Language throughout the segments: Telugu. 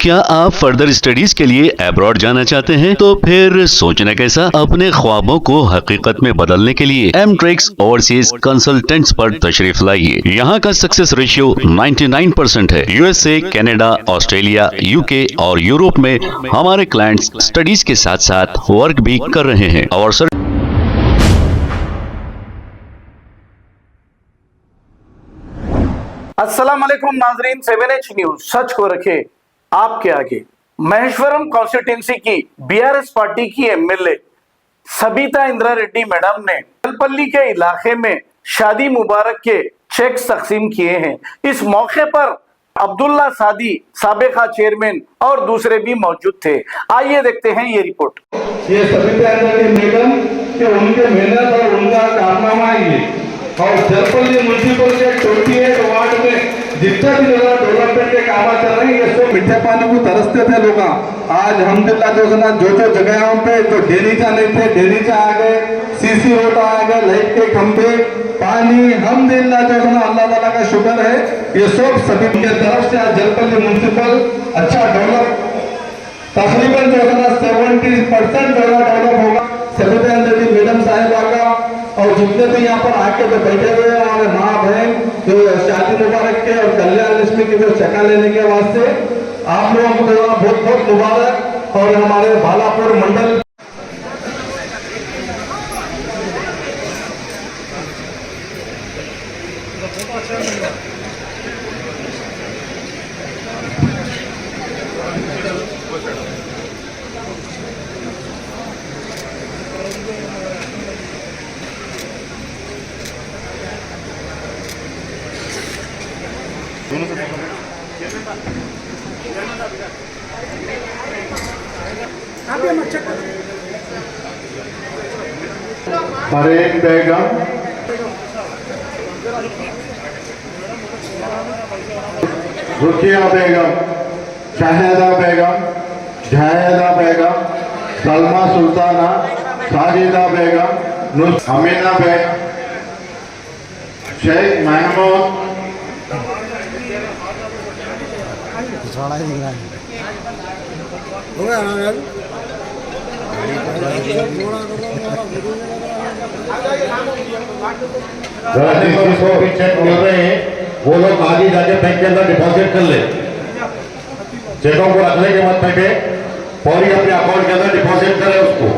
क्या आप फर्दर स्टडीज के लिए अब्रॉड जाना चाहते हैं? तो फिर सोचना कैसा, अपने ख्वाबों को हकीकत में बदलने के लिए एमट्रिक्स ओवरसीज कंसल्टेंट्स पर तशरीफ लाइए। यहाँ का सक्सेस रेशियो 99% है। यूएसए, कनाडा, ऑस्ट्रेलिया, यूके और यूरोप में हमारे क्लाइंट्स स्टडीज के साथ साथ वर्क भी कर रहे हैं और अस्सलाम वालेकुम नाजरीन, 7H न्यूज सच को रखे आपके आगे। महेश्वरम कॉन्स्टिट्यूंसी की बीआरएस पार्टी की एमएलए सबिता इंद्रा रेड्डी मैडम ने तेलपल्ली के इलाके में शादी मुबारक के चेक्स तकसीम किए हैं। इस मौके पर अब्दुल्ला सादी साबिका चेयरमैन और दूसरे भी मौजूद थे। आइए देखते हैं ये रिपोर्ट। ये सबिता इंद्रा रेड्डी मैडम के उनके मेहनत और उनका कारनामा है और तेलपल्ली म्यूनसिपल के 28 वार्ड में जितना भी डेवलपमेंट के काम चल रहे हैं, ये सब मीठे पानी को तरसते थे लोग। आज अल्हम्दुलिल्लाह जो जगहों पे जो डेरीचा नहीं थे, डेरीचा आ गए, सीसी रोड आ गए, लाइट के खंभे, पानी, अल्हम्दुलिल्लाह अल्लाह ताला का शुक्र है। ये सब सभी के तरफ से आज तेलपल्ली म्यूनसिपल अच्छा डेवलप, तकरीबन 70% डेवलप होगा। सबिता इंद्रा रेड्डी मैडम साहिबा का और जितने भी यहाँ पर आके जो बैठे हुए हैं हमारे माँ बहन जो शादी मुबारक के और कल्याण लक्ष्मी के जो चका लेने के वास्ते आप लोगों को बहुत बहुत मुबारक। और हमारे भालापुर मंडल फरीन बेगम, रुकिया बेगम, शाहिदा बेगम, जाहिदा बेगम, सलमा सुल्ताना, साजिदा बेगम, अमीना बेगम, शेख महमूद, चेक मिल रहे हैं, वो लोग आगे जाके बैंक के अंदर डिपॉजिट कर ले। चेकों को रखने के बाद बैठे फौरी अपने अकाउंट के अंदर डिपॉजिट करें उसको।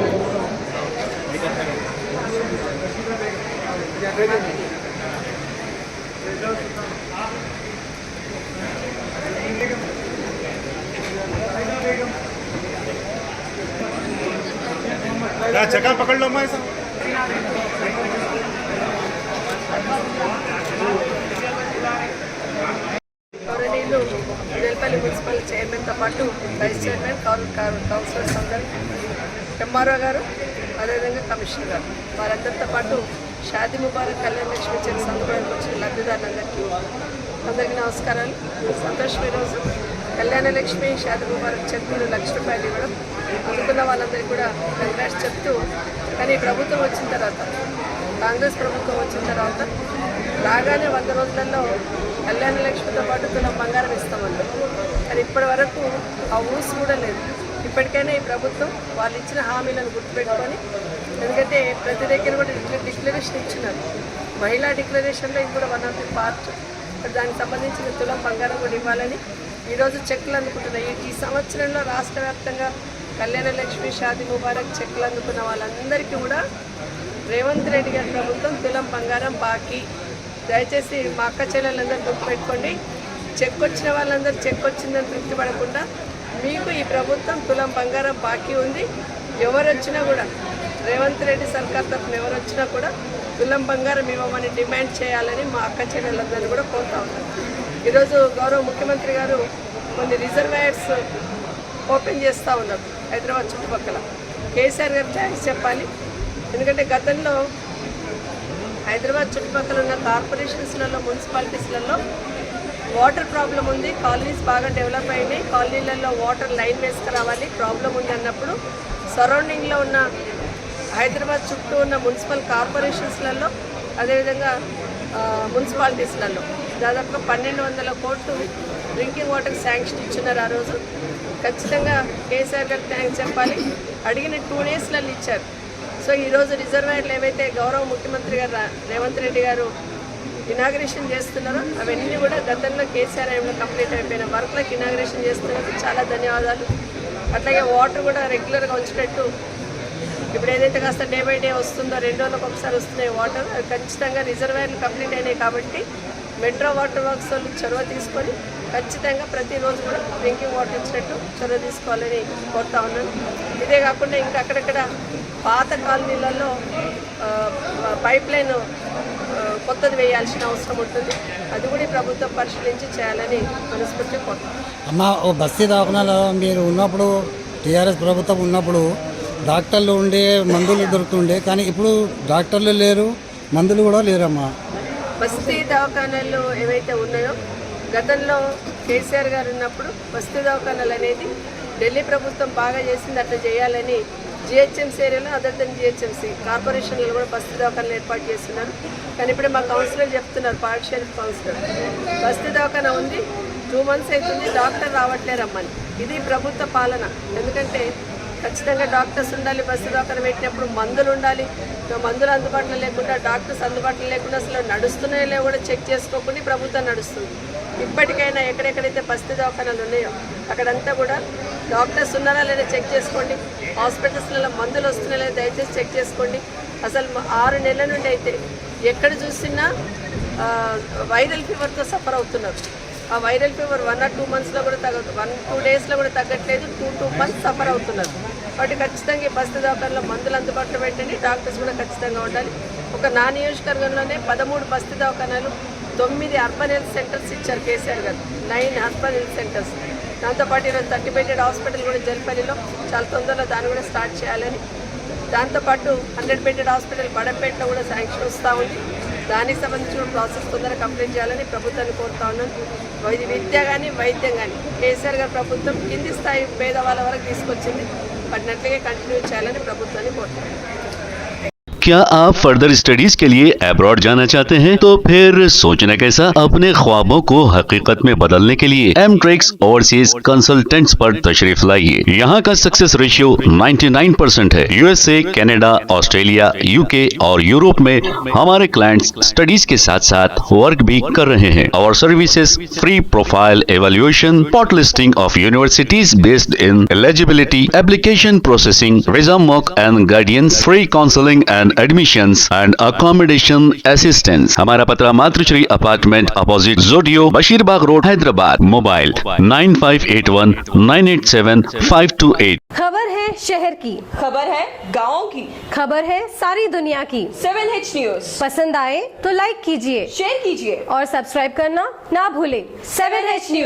चक्कर पकड़ लो मैं గౌరవనీయులు తెలపల్లి మున్సిపల్ చైర్మన్తో పాటు వైస్ చైర్మన్ కౌన్సిలర్స్ అందరూ, ఎంఆర్ఓ గారు, అదేవిధంగా కమిషనర్ గారు, వారందరితో పాటు షాదీ ముబారక్ కళ్యాణ లక్ష్మి చెక్ సందర్భంగా వచ్చిన లబ్ధిదారులందరికీ నమస్కారాలు. సంతోషం. ఈరోజు కళ్యాణ లక్ష్మి షాదీ ముబారక్ చెక్కులు ₹1,00,000 ఇవ్వడం, అందుకున్న వాళ్ళందరికీ కూడా కంగ్రాట్స్ చెప్తూ, కానీ ప్రభుత్వం వచ్చిన తర్వాత, కాంగ్రెస్ ప్రభుత్వం వచ్చిన తర్వాత రాగానే 100 రోజులలో కళ్యాణ లక్ష్మితో పాటు తులం బంగారం ఇస్తామన్నారు. కానీ ఇప్పటి వరకు ఆ ఊసు కూడా లేదు. ఇప్పటికైనా ఈ ప్రభుత్వం వాళ్ళు ఇచ్చిన హామీలను గుర్తుపెట్టుకొని, ఎందుకంటే ప్రతి దగ్గర కూడా డిక్లరేషన్ ఇచ్చినారు. మహిళా డిక్లరేషన్లో ఇది కూడా 1 ఆఫ్ ది పార్ట్. దానికి సంబంధించిన తులం బంగారం కూడా ఇవ్వాలని ఈరోజు చెక్కులు అందుకుంటున్నాయి. ఈ సంవత్సరంలో రాష్ట్ర వ్యాప్తంగా కళ్యాణ లక్ష్మి షాదీ ముబారక్ చెక్కులు అందుకున్న వాళ్ళందరికీ కూడా రేవంత్ రెడ్డి గారి ప్రభుత్వం తులం బంగారం బాకీ. దయచేసి మా అక్క చెల్లెలందరూ గుర్తుపెట్టుకోండి. చెక్ వచ్చిన వాళ్ళందరూ చెక్ వచ్చిందని తృప్తి పడకుండా మీకు ఈ ప్రభుత్వం తులం బంగారం బాకీ ఉంది. ఎవరు వచ్చినా కూడా, రేవంత్ రెడ్డి సర్కార్ తరఫున ఎవరు వచ్చినా కూడా తులం బంగారం ఇవ్వమని డిమాండ్ చేయాలని మా అక్క చెల్లెలందరూ కూడా కోరుతా ఉన్నారు. ఈరోజు గౌరవ ముఖ్యమంత్రి గారు కొన్ని రిజర్వాయర్స్ ఓపెన్ చేస్తూ ఉన్నారు హైదరాబాద్ చుట్టుపక్కల. కేసీఆర్ గారు థ్యాంక్స్ చెప్పాలి. ఎందుకంటే గతంలో హైదరాబాద్ చుట్టుపక్కల ఉన్న కార్పొరేషన్స్లలో, మున్సిపాలిటీస్లలో వాటర్ ప్రాబ్లం ఉంది. కాలనీస్ బాగా డెవలప్ అయినాయి. కాలనీలలో వాటర్ లైన్ వేసుకురావాలి, ప్రాబ్లం ఉంది అన్నప్పుడు సరౌండింగ్లో ఉన్న హైదరాబాద్ చుట్టూ ఉన్న మున్సిపల్ కార్పొరేషన్స్లలో, అదేవిధంగా మున్సిపాలిటీస్లలో దాదాపుగా 1,200 కోట్లు డ్రింకింగ్ వాటర్ శాంక్షన్ ఇచ్చున్నారు ఆ రోజు. ఖచ్చితంగా కేసీఆర్ గారికి థ్యాంక్స్ చెప్పాలి. అడిగిన 2 డేస్లలో ఇచ్చారు. సో ఈరోజు రిజర్వాయర్లు ఏవైతే గౌరవ ముఖ్యమంత్రి గారు రేవంత్ రెడ్డి గారు ఇనాగ్రేషన్ చేస్తున్నారో అవన్నీ కూడా గతంలో కేసీఆర్ టైంలో కంప్లీట్ అయిపోయిన వర్క్లకు ఇనాగ్రేషన్ చేస్తున్నారు. చాలా ధన్యవాదాలు. అట్లాగే వాటర్ కూడా రెగ్యులర్గా వచ్చేటట్టు ఇప్పుడు ఏదైతే కాస్త డే బై డే వస్తుందో 2 రోజులకు ఒకసారి వస్తున్నాయి వాటర్, అవి ఖచ్చితంగా రిజర్వాయర్లు కంప్లీట్ అయినాయి కాబట్టి మెట్రో వాటర్ వర్క్స్ వాళ్ళు చొరవ తీసుకొని ఖచ్చితంగా ప్రతిరోజు కూడా డ్రింకింగ్ వాటర్ ఇచ్చినట్టు చొరవ తీసుకోవాలని కోరుతా ఉన్నాను. ఇదే కాకుండా ఇంకా అక్కడక్కడ పాత కాలనీలలో పైప్ లైన్ కొత్తది వేయాల్సిన అవసరం ఉంటుంది. అది కూడా ఈ ప్రభుత్వం పరిశీలించి చేయాలని మనస్ఫూర్తిగా కోరుతాను. అమ్మ, ఓ బస్తీ దవాఖానాలో మీరు ఉన్నప్పుడు టీఆర్ఎస్ ప్రభుత్వం ఉన్నప్పుడు డాక్టర్లు ఉండే, మందులు దొరుకుతుండే, కానీ ఇప్పుడు డాక్టర్లు లేరు, మందులు కూడా లేరమ్మా. బస్తీ దవాఖానాలు ఏవైతే ఉన్నాయో గతంలో కేసీఆర్ గారు ఉన్నప్పుడు బస్తీ దవాఖానాలు అనేది ఢిల్లీ ప్రభుత్వం బాగా చేసింది, అట్లా చేయాలని జిహెచ్ఎంసీ ఏరియాలో అదర్ దెన్ జిహెచ్ఎంసీ కార్పొరేషన్లో కూడా బస్తీ దవాఖానాలు ఏర్పాటు చేస్తున్నారు. కానీ ఇప్పుడు మా కౌన్సిలర్ చెప్తున్నారు, పార్క్ షరీఫ్ కౌన్సిలర్, బస్తీ దవాఖానా ఉంది 2 months అవుతుంది, డాక్టర్ రావట్లేరమ్మని. ఇది ప్రభుత్వ పాలన. ఎందుకంటే ఖచ్చితంగా డాక్టర్స్ ఉండాలి, బస్సు దవాఖాన పెట్టినప్పుడు మందులు ఉండాలి. మందులు అందుబాటులో లేకుండా, డాక్టర్స్ అందుబాటులో లేకుండా అసలు నడుస్తున్నాయో కూడా చెక్ చేసుకోకుండా ప్రభుత్వం నడుస్తుంది. ఇప్పటికైనా ఎక్కడెక్కడైతే బస్తీ దవాఖానాలు ఉన్నాయో అక్కడంతా కూడా డాక్టర్స్ ఉన్నారా లేదా చెక్ చేసుకోండి. హాస్పిటల్స్లలో మందులు వస్తున్నాయో లేదా దయచేసి చెక్ చేసుకోండి. అసలు 6 నెలల నుండి అయితే ఎక్కడ చూసినా వైరల్ ఫీవర్తో సఫర్ అవుతున్నారు. ఆ వైరల్ ఫీవర్ 1 or 2 monthsలో కూడా 1-2 daysలో కూడా తగ్గట్లేదు. 2 months సఫర్ అవుతున్నారు. కాబట్టి ఖచ్చితంగా ఈ బస్తీ దవాఖానలో మందులు అందుబాటులో పెట్టండి, డాక్టర్స్ కూడా ఖచ్చితంగా ఉండాలి. ఒక నా నియోజకవర్గంలోనే 13 బస్తీ దవాఖానాలు, 9 అర్బన్ హెల్త్ సెంటర్స్ ఇచ్చారు కేసీఆర్ గారు, 9 అర్బన్ హెల్త్ సెంటర్స్. దాంతోపాటు ఈరోజు 30 bedded హాస్పిటల్ కూడా జల్పల్లిలో చాలా తొందరలో దాన్ని కూడా స్టార్ట్ చేయాలని, దాంతోపాటు 100 bedded హాస్పిటల్ బడంపేటలో కూడా శాంక్షన్ వస్తూ ఉంది. దానికి సంబంధించిన ప్రాసెస్ తొందరగా కంప్లీట్ చేయాలని ప్రభుత్వాన్ని కోరుతా ఉన్నాను. ఇది విద్య కానీ వైద్యం కానీ కేసీఆర్ గారి ప్రభుత్వం కింది స్థాయి పేదవాళ్ళ వరకు తీసుకొచ్చింది. వాటిని అట్లాగే కంటిన్యూ చేయాలని ప్రభుత్వాన్ని కోరుతాను. क्या आप फर्दर स्टडीज के लिए अब्रॉड जाना चाहते हैं? तो फिर सोचना कैसा, अपने ख्वाबों को हकीकत में बदलने के लिए एमट्रिक्स ओवरसीज कंसल्टेंट्स पर तशरीफ लाइए। यहाँ का सक्सेस रेशियो 99% है। यूएसए, कनाडा, ऑस्ट्रेलिया, यूके और यूरोप में हमारे क्लाइंट्स स्टडीज के साथ साथ वर्क भी कर रहे हैं। और services free profile evaluation, spot listing of universities based in eligibility, application processing, visa mock and guidance, free counselling and admissions and accommodation assistance. हमारा पता मातृश्री अपार्टमेंट अपोजिट जोडियो, बशीरबाग रोड, हैदराबाद। मोबाइल 9581987528। खबर है शहर की, खबर है गाँव की, खबर है सारी दुनिया की। 7H न्यूज पसंद आए तो लाइक कीजिए, शेयर कीजिए और सब्सक्राइब करना ना भूले। 7H news.